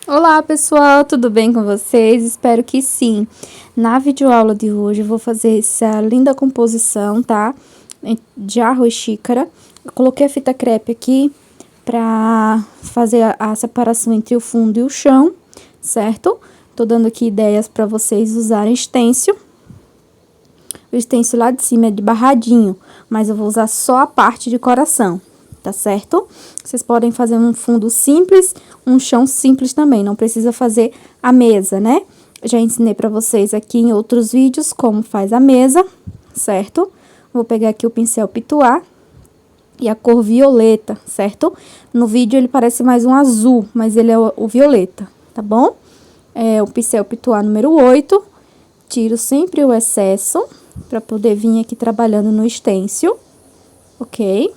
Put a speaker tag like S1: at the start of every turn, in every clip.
S1: Olá pessoal, tudo bem com vocês? Espero que sim. Na videoaula de hoje eu vou fazer essa linda composição, tá? De arroz xícara. Eu coloquei a fita crepe aqui pra fazer a separação entre o fundo e o chão, certo? Tô dando aqui ideias pra vocês usarem stencil. O stencil lá de cima é de barradinho, mas eu vou usar só a parte de coração, tá certo? Vocês podem fazer um fundo simples, um chão simples também, não precisa fazer a mesa, né? Já ensinei pra vocês aqui em outros vídeos como faz a mesa, certo? Vou pegar aqui o pincel Pituá e a cor violeta, certo? No vídeo ele parece mais um azul, mas ele é o violeta, tá bom? É o pincel Pituá número 8, tiro sempre o excesso para poder vir aqui trabalhando no stencil, ok?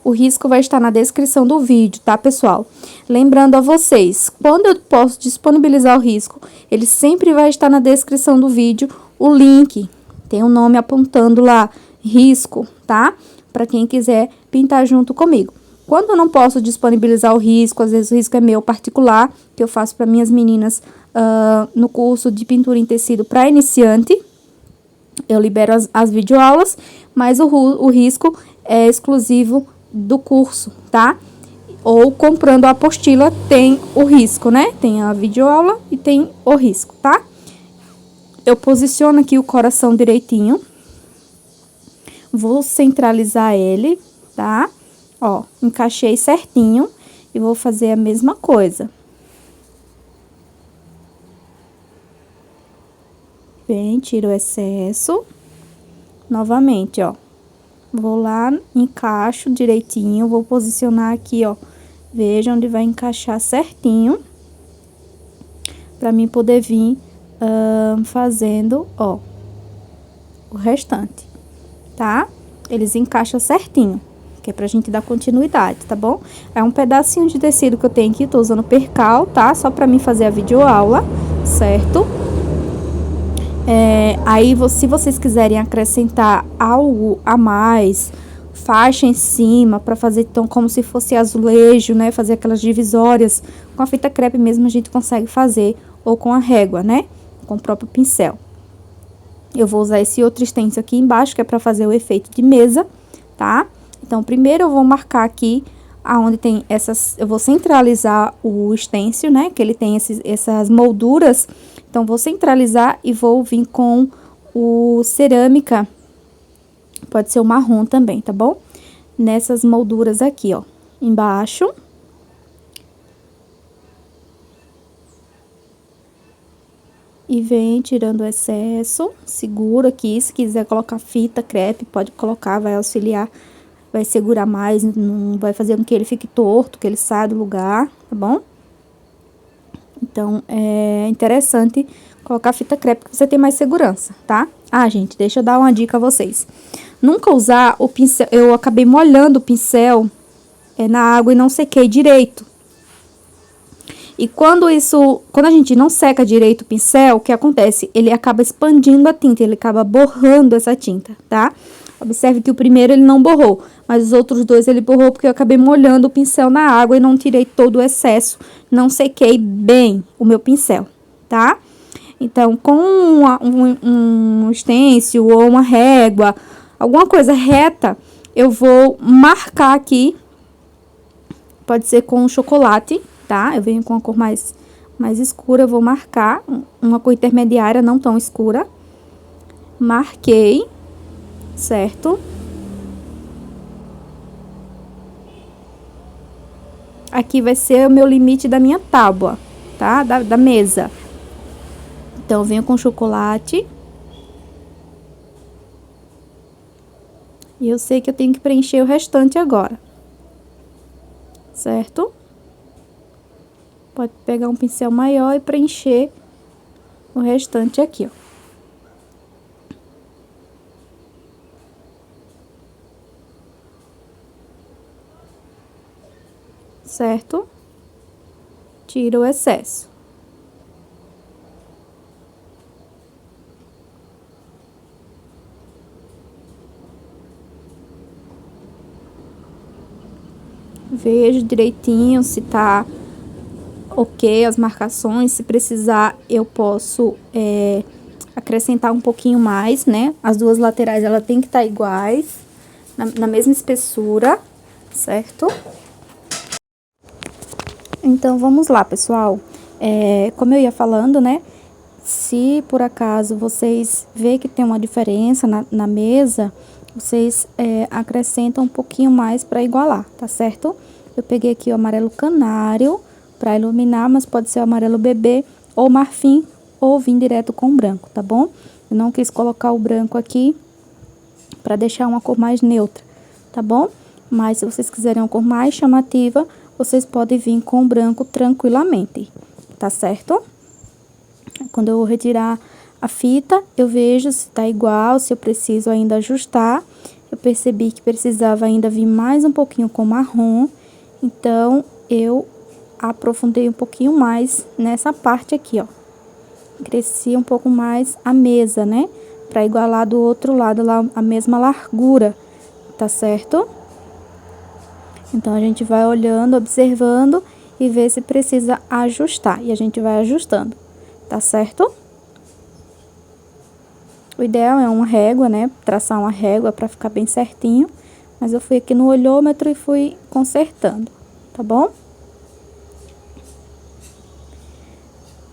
S1: O risco vai estar na descrição do vídeo, tá, pessoal? Lembrando a vocês, quando eu posso disponibilizar o risco, ele sempre vai estar na descrição do vídeo, o link, tem um nome apontando lá, risco, tá? Para quem quiser pintar junto comigo. Quando eu não posso disponibilizar o risco, às vezes o risco é meu particular, que eu faço para minhas meninas no curso de pintura em tecido para iniciante, eu libero as videoaulas, mas o risco é exclusivo do curso, tá? Ou comprando a apostila tem o risco, né? Tem a videoaula e tem o risco, tá? Eu posiciono aqui o coração direitinho. Vou centralizar ele, tá? Ó, encaixei certinho e vou fazer a mesma coisa. Vem, tiro o excesso. Novamente, ó. Vou lá, encaixo direitinho, vou posicionar aqui, ó. Veja onde vai encaixar certinho. Pra mim poder vir fazendo, ó, o restante, tá? Eles encaixam certinho, que é pra gente dar continuidade, tá bom? É um pedacinho de tecido que eu tenho aqui, tô usando percal, tá? Só pra mim fazer a videoaula, certo? Aí, se vocês quiserem acrescentar algo a mais, faixa em cima, para fazer então como se fosse azulejo, né? Fazer aquelas divisórias, com a fita crepe mesmo a gente consegue fazer, ou com a régua, né? Com o próprio pincel. Eu vou usar esse outro stencil aqui embaixo, que é para fazer o efeito de mesa, tá? Então, primeiro eu vou marcar aqui aonde tem essas, eu vou centralizar o stencil, né? Que ele tem essas molduras. Então, vou centralizar e vou vir com o cerâmica, pode ser o marrom também, tá bom? Nessas molduras aqui, ó, embaixo. E vem tirando o excesso, segura aqui, se quiser colocar fita crepe, pode colocar, vai auxiliar, vai segurar mais, não vai fazer com que ele fique torto, que ele saia do lugar, tá bom? Então, é interessante colocar fita crepe, pra você ter mais segurança, tá? Ah, gente, deixa eu dar uma dica a vocês. Nunca usar o pincel, eu acabei molhando o pincel na água e não sequei direito. E quando a gente não seca direito o pincel, o que acontece? Ele acaba expandindo a tinta, ele acaba borrando essa tinta, tá? Observe que o primeiro ele não borrou, mas os outros dois ele borrou porque eu acabei molhando o pincel na água e não tirei todo o excesso, não sequei bem o meu pincel, tá? Então, com um stencil ou uma régua, alguma coisa reta, eu vou marcar aqui, pode ser com chocolate, tá? Eu venho com a cor mais escura, eu vou marcar uma cor intermediária, não tão escura. Marquei, certo? Aqui vai ser o meu limite da minha tábua, tá? Da mesa. Então, eu venho com chocolate. E eu sei que eu tenho que preencher o restante agora. Certo? Pode pegar um pincel maior e preencher o restante aqui, ó. Certo? Tira o excesso. Vejo direitinho se tá ok as marcações. Se precisar, eu posso acrescentar um pouquinho mais, né? As duas laterais, ela tem que estar iguais, na mesma espessura, certo? Então, vamos lá, pessoal. Como eu ia falando, né? Se por acaso vocês vê que tem uma diferença na mesa, vocês acrescentam um pouquinho mais para igualar, tá certo? Eu peguei aqui o amarelo canário para iluminar, mas pode ser o amarelo bebê ou marfim, ou vir direto com o branco, tá bom? Eu não quis colocar o branco aqui para deixar uma cor mais neutra, tá bom? Mas se vocês quiserem uma cor mais chamativa, vocês podem vir com o branco tranquilamente, tá certo? Quando eu retirar a fita, eu vejo se tá igual, se eu preciso ainda ajustar. Eu percebi que precisava ainda vir mais um pouquinho com marrom, então eu aprofundei um pouquinho mais nessa parte aqui, ó. Cresci um pouco mais a mesa, né? Pra igualar do outro lado lá a mesma largura, tá certo? Então, a gente vai olhando, observando e ver se precisa ajustar. E a gente vai ajustando, tá certo? O ideal é uma régua, né? Traçar uma régua pra ficar bem certinho. Mas eu fui aqui no olhômetro e fui consertando, tá bom?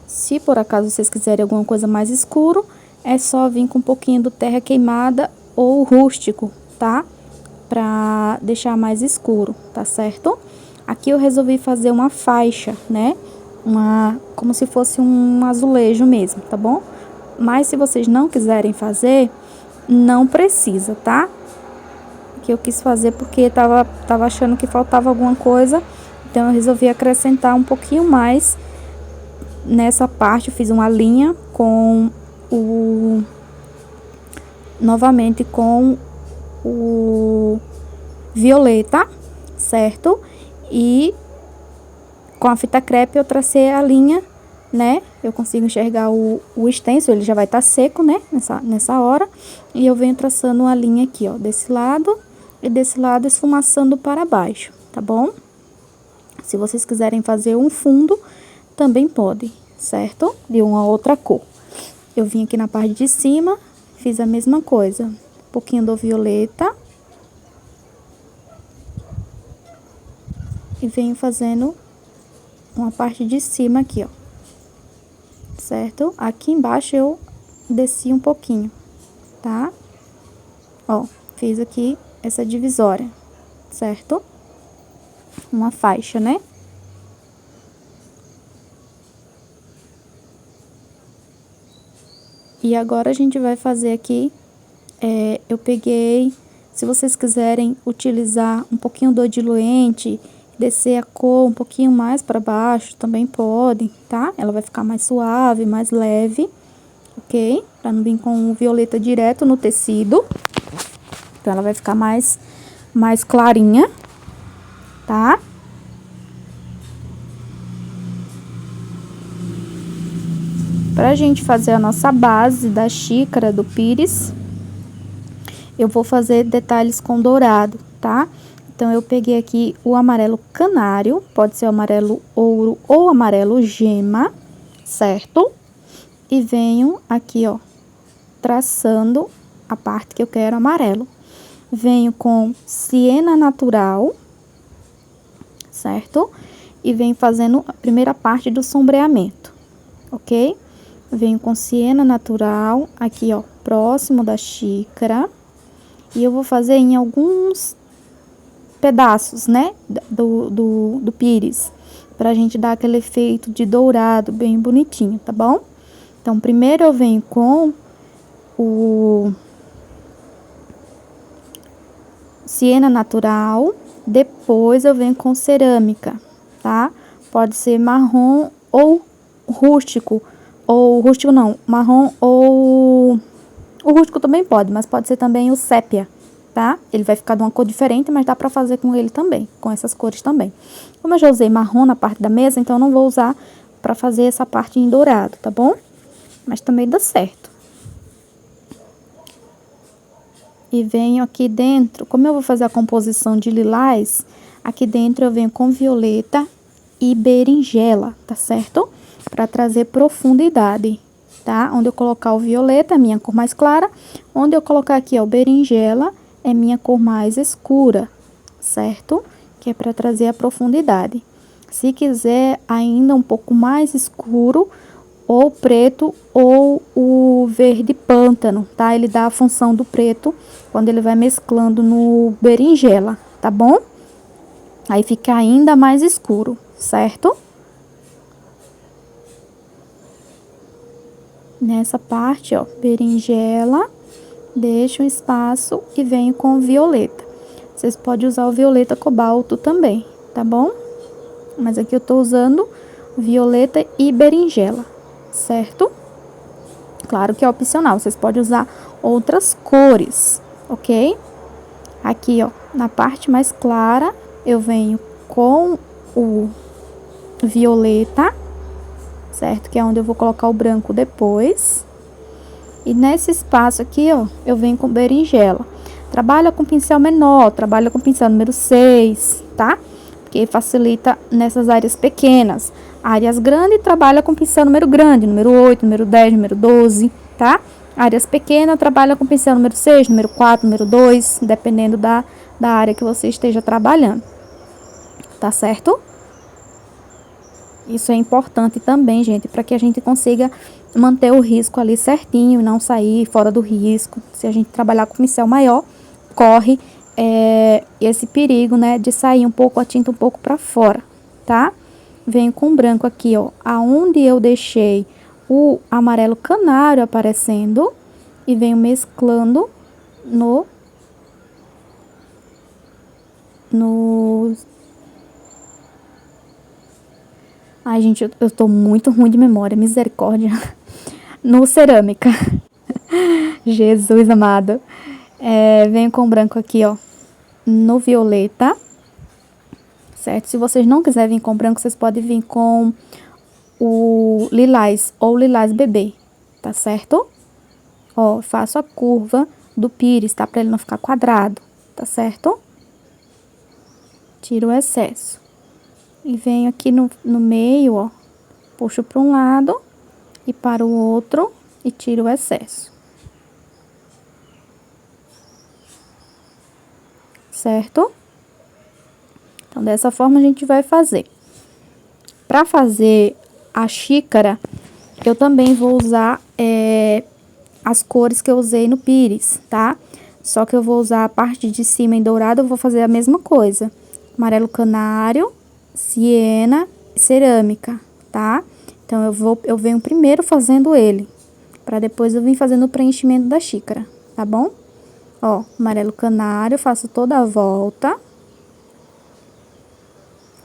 S1: Se por acaso vocês quiserem alguma coisa mais escuro, é só vir com um pouquinho do terra queimada ou rústico, tá? Pra deixar mais escuro, tá certo? Aqui eu resolvi fazer uma faixa, né? Como se fosse um azulejo mesmo, tá bom? Mas se vocês não quiserem fazer, não precisa, tá? Que eu quis fazer porque tava achando que faltava alguma coisa, então eu resolvi acrescentar um pouquinho mais nessa parte. Eu fiz uma linha com novamente com o violeta, certo? E com a fita crepe eu tracei a linha, né? Eu consigo enxergar o stencil, ele já vai estar seco, né? Nessa hora. E eu venho traçando uma linha aqui, ó, desse lado e desse lado, esfumaçando para baixo, tá bom? Se vocês quiserem fazer um fundo, também pode, certo? De uma outra cor. Eu vim aqui na parte de cima, fiz a mesma coisa. Um pouquinho do violeta. E venho fazendo uma parte de cima aqui, ó. Certo? Aqui embaixo eu desci um pouquinho, tá? Ó, fiz aqui essa divisória, certo? Uma faixa, né? E agora a gente vai fazer aqui, eu peguei, se vocês quiserem utilizar um pouquinho do diluente, descer a cor um pouquinho mais para baixo, também podem, tá? Ela vai ficar mais suave, mais leve, ok? Pra não vir com o violeta direto no tecido. Então, ela vai ficar mais clarinha, tá? Pra gente fazer a nossa base da xícara do pires, eu vou fazer detalhes com dourado, tá? Então, eu peguei aqui o amarelo canário, pode ser o amarelo ouro ou amarelo gema, certo? E venho aqui, ó, traçando a parte que eu quero amarelo. Venho com siena natural, certo? E venho fazendo a primeira parte do sombreamento, ok? Venho com siena natural, aqui, ó, próximo da xícara. E eu vou fazer em alguns pedaços, né, do pires, pra gente dar aquele efeito de dourado bem bonitinho, tá bom? Então, primeiro eu venho com o siena natural, depois eu venho com cerâmica, tá? Pode ser marrom ou rústico não, marrom ou... O rústico também pode, mas pode ser também o sépia, tá? Ele vai ficar de uma cor diferente, mas dá pra fazer com ele também, com essas cores também. Como eu já usei marrom na parte da mesa, então eu não vou usar pra fazer essa parte em dourado, tá bom? Mas também dá certo. E venho aqui dentro, como eu vou fazer a composição de lilás, aqui dentro eu venho com violeta e berinjela, tá certo? Para trazer profundidade, tá? Onde eu colocar o violeta, é minha cor mais clara. Onde eu colocar aqui, ó, o berinjela, é minha cor mais escura, certo? Que é para trazer a profundidade. Se quiser ainda um pouco mais escuro, ou preto ou o verde pântano, tá? Ele dá a função do preto quando ele vai mesclando no berinjela, tá bom? Aí fica ainda mais escuro, certo? Nessa parte, ó, berinjela, deixo um espaço e venho com o violeta. Vocês podem usar o violeta cobalto também, tá bom? Mas aqui eu tô usando violeta e berinjela, certo? Claro que é opcional, vocês podem usar outras cores, ok? Aqui, ó, na parte mais clara, eu venho com o violeta, certo? Que é onde eu vou colocar o branco depois. E nesse espaço aqui, ó, eu venho com berinjela. Trabalha com pincel menor, trabalha com pincel número 6, tá? Porque facilita nessas áreas pequenas. Áreas grandes, trabalha com pincel número grande, número 8, número 10, número 12, tá? Áreas pequenas, trabalha com pincel número 6, número 4, número 2, dependendo da área que você esteja trabalhando. Tá certo? Isso é importante também, gente, para que a gente consiga manter o risco ali certinho e não sair fora do risco. Se a gente trabalhar com pincel maior, corre esse perigo, né, de sair um pouco a tinta um pouco para fora, tá? Venho com branco aqui, ó, aonde eu deixei o amarelo canário aparecendo e venho mesclando no Ai, gente, eu tô muito ruim de memória, misericórdia. No cerâmica. Jesus amado. Venho com branco aqui, ó, no violeta, certo? Se vocês não quiserem vir com branco, vocês podem vir com o lilás ou lilás bebê, tá certo? Ó, faço a curva do pires, tá? Pra ele não ficar quadrado, tá certo? Tiro o excesso. E venho aqui no meio, ó, puxo para um lado e para o outro e tiro o excesso. Certo? Então, dessa forma a gente vai fazer. Para fazer a xícara, eu também vou usar as cores que eu usei no pires, tá? Só que eu vou usar a parte de cima em dourado, eu vou fazer a mesma coisa. Amarelo canário, siena e cerâmica, tá? Então, eu venho primeiro fazendo ele, para depois eu vir fazendo o preenchimento da xícara, tá bom? Ó, amarelo canário, faço toda a volta.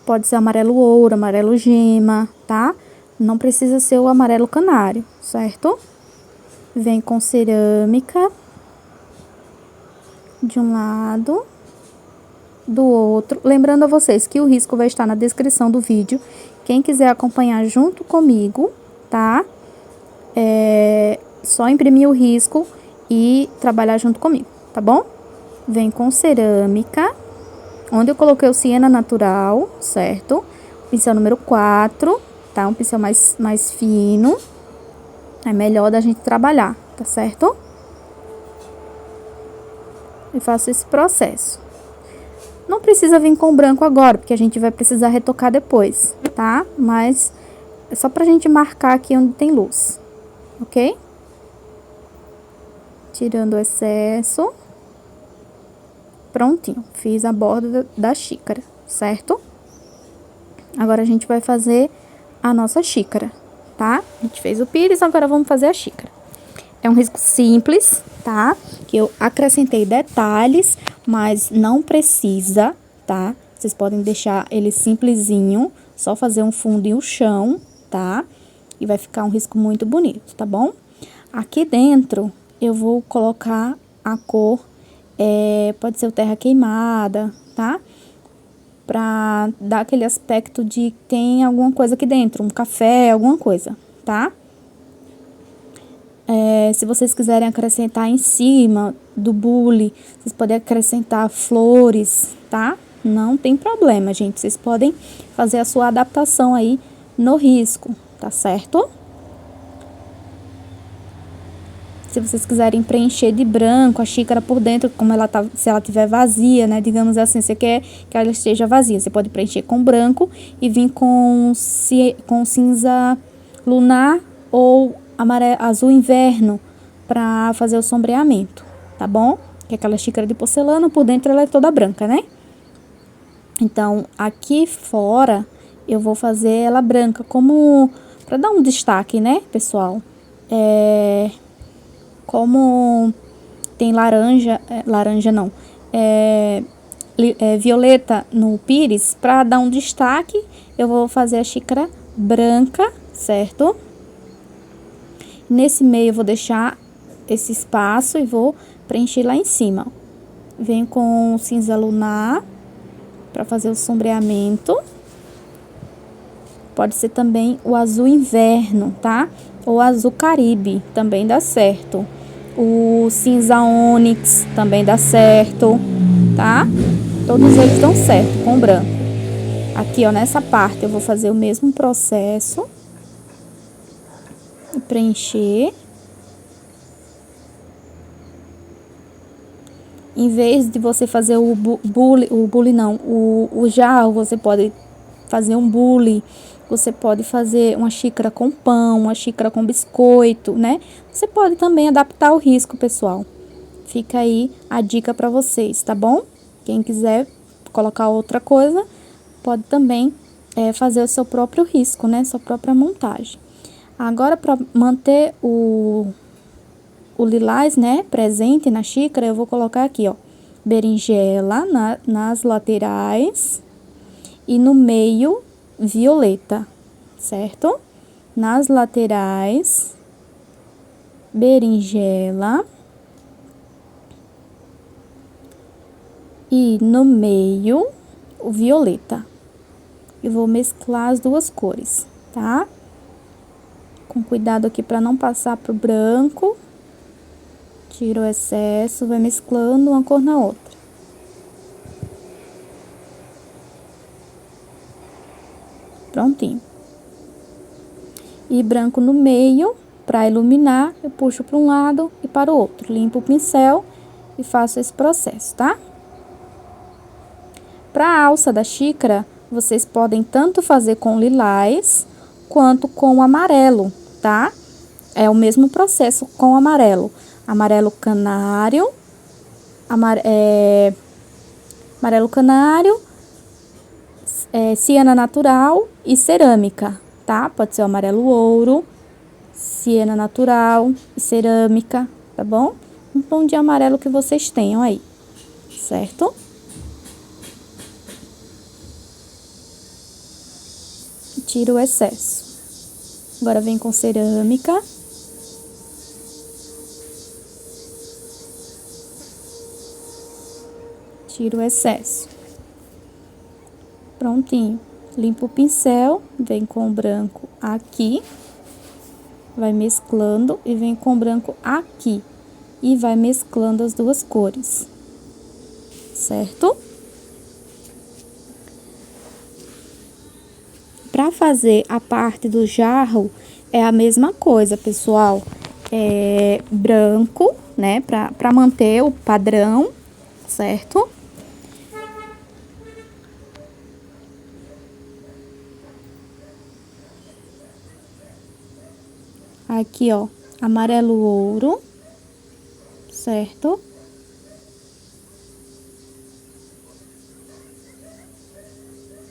S1: Pode ser amarelo ouro, amarelo gema, tá? Não precisa ser o amarelo canário, certo? Vem com cerâmica de um lado, do outro. Lembrando a vocês que o risco vai estar na descrição do vídeo. Quem quiser acompanhar junto comigo, tá? Só imprimir o risco e trabalhar junto comigo, tá bom? Vem com cerâmica, onde eu coloquei o siena natural, certo? Pincel número 4, tá? Um pincel mais fino. É melhor da gente trabalhar, tá certo? E faço esse processo. Não precisa vir com branco agora, porque a gente vai precisar retocar depois, tá? Mas é só pra gente marcar aqui onde tem luz, ok? Tirando o excesso. Prontinho, fiz a borda da xícara, certo? Agora a gente vai fazer a nossa xícara, tá? A gente fez o pires, agora vamos fazer a xícara. É um risco simples, tá? Que eu acrescentei detalhes, mas não precisa, tá? Vocês podem deixar ele simplesinho, só fazer um fundo e o chão, tá? E vai ficar um risco muito bonito, tá bom? Aqui dentro, eu vou colocar a cor, pode ser o terra queimada, tá? Pra dar aquele aspecto de que tem alguma coisa aqui dentro, um café, alguma coisa, tá? Se vocês quiserem acrescentar em cima do bule, vocês podem acrescentar flores, tá? Não tem problema, gente. Vocês podem fazer a sua adaptação aí no risco, tá certo? Se vocês quiserem preencher de branco a xícara por dentro, como ela tá, se ela tiver vazia, né? Digamos assim, você quer que ela esteja vazia. Você pode preencher com branco e vir com cinza lunar ou azul inverno para fazer o sombreamento, tá bom? Que é aquela xícara de porcelana, por dentro ela é toda branca, né? Então, aqui fora, eu vou fazer ela branca, como para dar um destaque, né, pessoal? Como tem laranja não, violeta no pires, para dar um destaque, eu vou fazer a xícara branca, certo? Nesse meio eu vou deixar esse espaço e vou preencher lá em cima. Venho com cinza lunar para fazer o sombreamento. Pode ser também o azul inverno, tá? Ou azul caribe, também dá certo. O cinza ônix também dá certo, tá? Todos eles dão certo com branco. Aqui, ó, nessa parte eu vou fazer o mesmo processo. Preencher. Em vez de você fazer o jarro, você pode fazer um bule. Você pode fazer uma xícara com pão, uma xícara com biscoito, né? Você pode também adaptar o risco, pessoal. Fica aí a dica para vocês, tá bom? Quem quiser colocar outra coisa, pode também fazer o seu próprio risco, né? Sua própria montagem. Agora, para manter o lilás, né, presente na xícara, eu vou colocar aqui, ó, berinjela nas laterais e no meio violeta, certo? Nas laterais, berinjela e no meio o violeta. Eu vou mesclar as duas cores, tá? Com cuidado aqui para não passar pro branco. Tira o excesso, vai mesclando uma cor na outra. Prontinho. E branco no meio, para iluminar, eu puxo para um lado e para o outro. Limpo o pincel e faço esse processo, tá? Para a alça da xícara, vocês podem tanto fazer com lilás quanto com amarelo, tá? É o mesmo processo com amarelo. Amarelo canário, amarelo canário, siena natural e cerâmica, tá? Pode ser o amarelo ouro, siena natural e cerâmica, tá bom? Um tom de amarelo que vocês tenham aí, certo? Tira o excesso. Agora vem com cerâmica. Tira o excesso. Prontinho. Limpa o pincel, vem com o branco aqui. Vai mesclando e vem com o branco aqui. E vai mesclando as duas cores. Certo? Para fazer a parte do jarro, é a mesma coisa, pessoal. É branco, né? Para manter o padrão, certo? Aqui, ó, amarelo ouro, certo?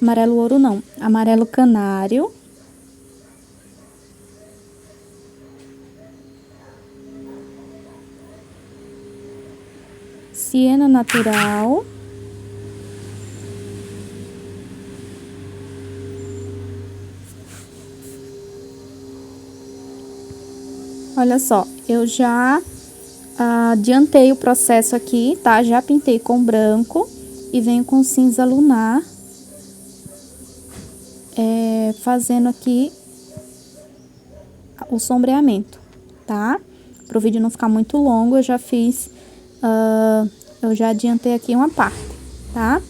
S1: Amarelo ouro não, amarelo canário. Siena natural. Olha só, eu já adiantei o processo aqui, tá? Já pintei com branco e venho com cinza lunar, fazendo aqui o sombreamento, tá? Para o vídeo não ficar muito longo, eu já fiz, eu já adiantei aqui uma parte, tá?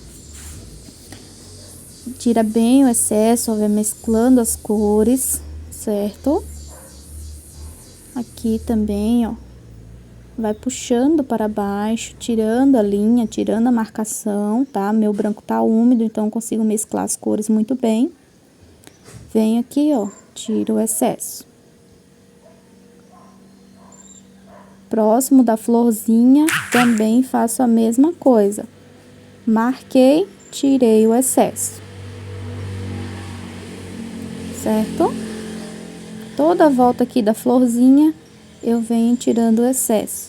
S1: Tira bem o excesso, vai mesclando as cores, certo? Aqui também, ó. Vai puxando para baixo, tirando a linha, tirando a marcação, tá? Meu branco tá úmido, então eu consigo mesclar as cores muito bem. Venho aqui, ó, tiro o excesso. Próximo da florzinha, também faço a mesma coisa. Marquei, tirei o excesso. Certo? Toda a volta aqui da florzinha, eu venho tirando o excesso.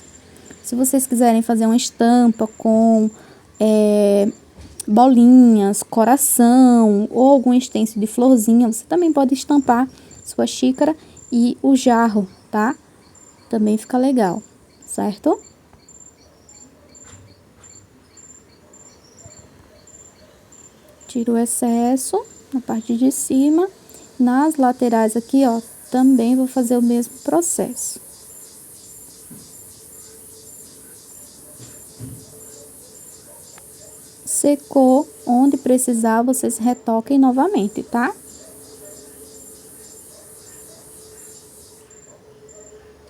S1: Se vocês quiserem fazer uma estampa com bolinhas, coração ou algum stencil de florzinha, você também pode estampar sua xícara e o jarro, tá? Também fica legal, certo? Tiro o excesso na parte de cima. Nas laterais aqui, ó, também vou fazer o mesmo processo. Secou, onde precisar, vocês retoquem novamente, tá?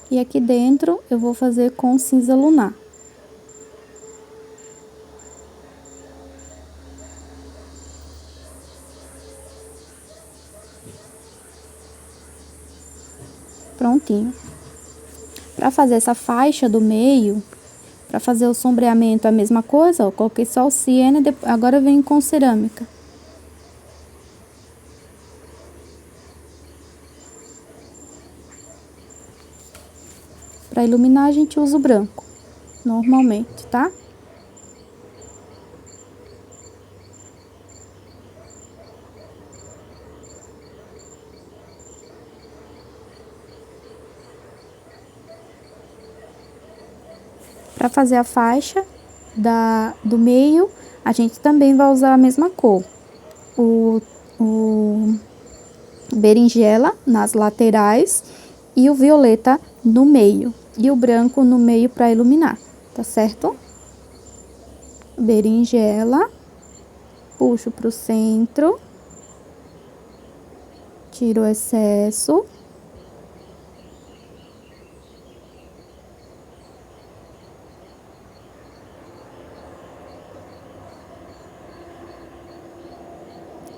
S1: E aqui dentro, eu vou fazer com cinza lunar. Prontinho. Para fazer essa faixa do meio, para fazer o sombreamento a mesma coisa, ó, coloquei só o siena, agora eu venho com cerâmica. Para iluminar a gente usa o branco, normalmente, tá? Para fazer a faixa do meio, a gente também vai usar a mesma cor. O berinjela nas laterais e o violeta no meio. E o branco no meio para iluminar, tá certo? Berinjela, puxo pro centro, tiro o excesso.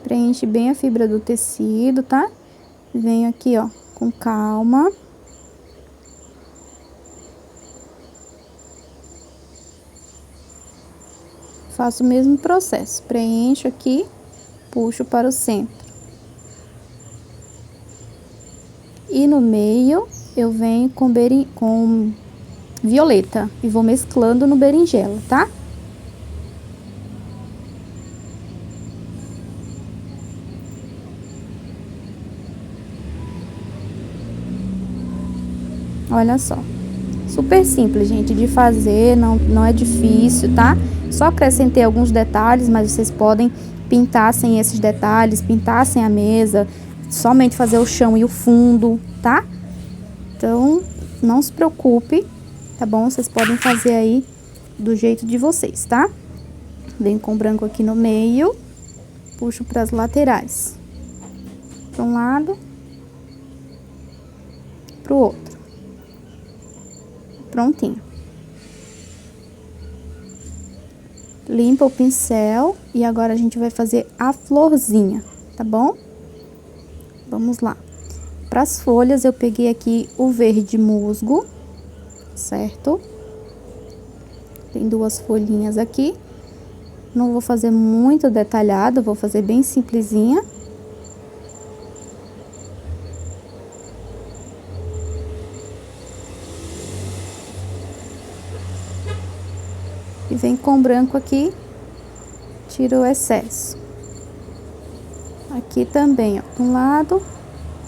S1: Preenche bem a fibra do tecido, tá? Venho aqui, ó, com calma. Faço o mesmo processo. Preencho aqui, puxo para o centro. E no meio, eu venho com violeta e vou mesclando no berinjela, tá? Olha só, super simples, gente, de fazer, não é difícil, tá? Só acrescentei alguns detalhes, mas vocês podem pintar sem esses detalhes, pintar sem a mesa, somente fazer o chão e o fundo, tá? Então, não se preocupe, tá bom? Vocês podem fazer aí do jeito de vocês, tá? Venho com branco aqui no meio, puxo para as laterais. Para um lado, para o outro. Prontinho. Limpa o pincel e agora a gente vai fazer a florzinha, tá bom? Vamos lá. Para as folhas, eu peguei aqui o verde musgo, certo? Tem duas folhinhas aqui. Não vou fazer muito detalhado, vou fazer bem simplesinha. E vem com branco aqui, tiro o excesso. Aqui também, ó, de um lado,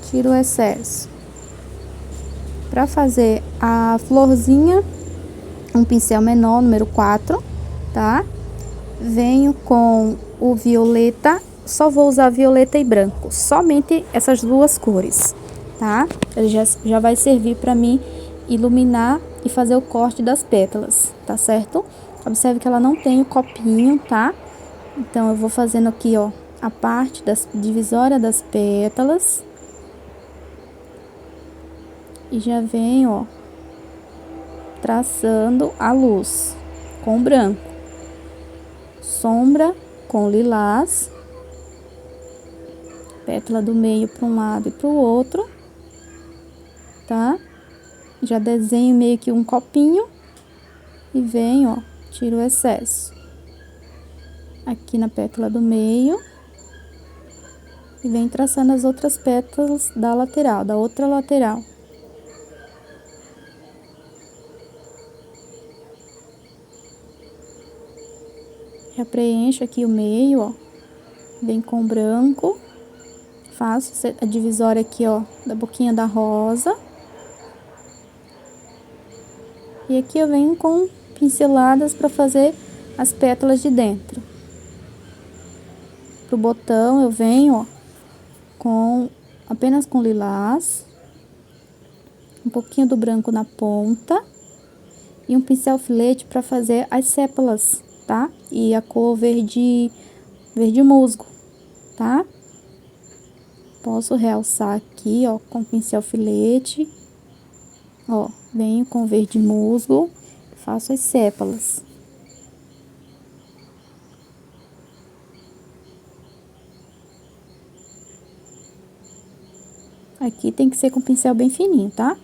S1: tiro o excesso. Para fazer a florzinha, um pincel menor, número 4, tá? Venho com o violeta, só vou usar violeta e branco, somente essas duas cores, tá? Ele já vai servir para mim iluminar e fazer o corte das pétalas, tá certo? Observe que ela não tem o copinho, tá? Então, eu vou fazendo aqui, ó, a parte das divisória das pétalas. E já venho, ó, traçando a luz com branco, sombra com lilás, pétala do meio para um lado e para o outro, tá? Já desenho meio que um copinho e venho, ó, tiro o excesso aqui na pétala do meio e venho traçando as outras pétalas da lateral, da outra lateral. Já preencho aqui o meio, ó, vem com branco, faço a divisória aqui, ó, da boquinha da rosa. E aqui eu venho com pinceladas para fazer as pétalas de dentro. Pro botão eu venho, ó, apenas com lilás, um pouquinho do branco na ponta e um pincel filete para fazer as sépalas, tá? E a cor verde musgo, tá? Posso realçar aqui, ó, com pincel filete, ó, venho com verde musgo, faço as sépalas. Aqui tem que ser com pincel bem fininho, tá?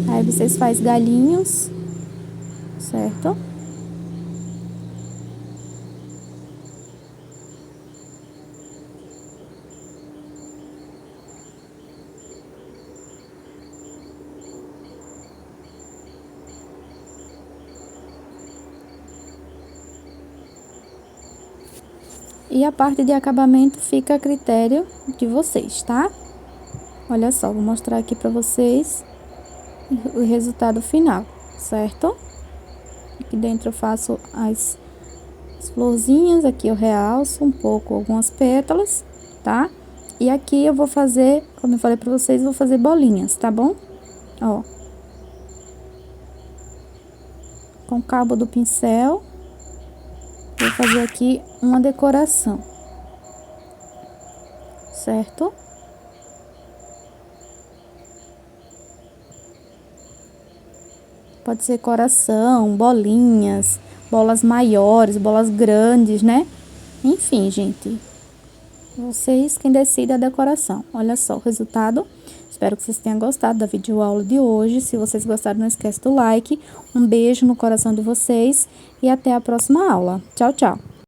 S1: Aí vocês fazem galinhos, certo? E a parte de acabamento fica a critério de vocês, tá? Olha só, vou mostrar aqui pra vocês o resultado final, certo? Aqui dentro eu faço as florzinhas, aqui eu realço um pouco algumas pétalas, tá? E aqui eu vou fazer, como eu falei pra vocês, vou fazer bolinhas, tá bom? Ó. Com o cabo do pincel, vou fazer aqui uma decoração, certo? Pode ser coração, bolinhas, bolas maiores, bolas grandes, né? Enfim, gente, vocês quem decide a decoração. Olha só o resultado. Espero que vocês tenham gostado da videoaula de hoje. Se vocês gostaram, não esquece do like. Um beijo no coração de vocês e até a próxima aula. Tchau, tchau!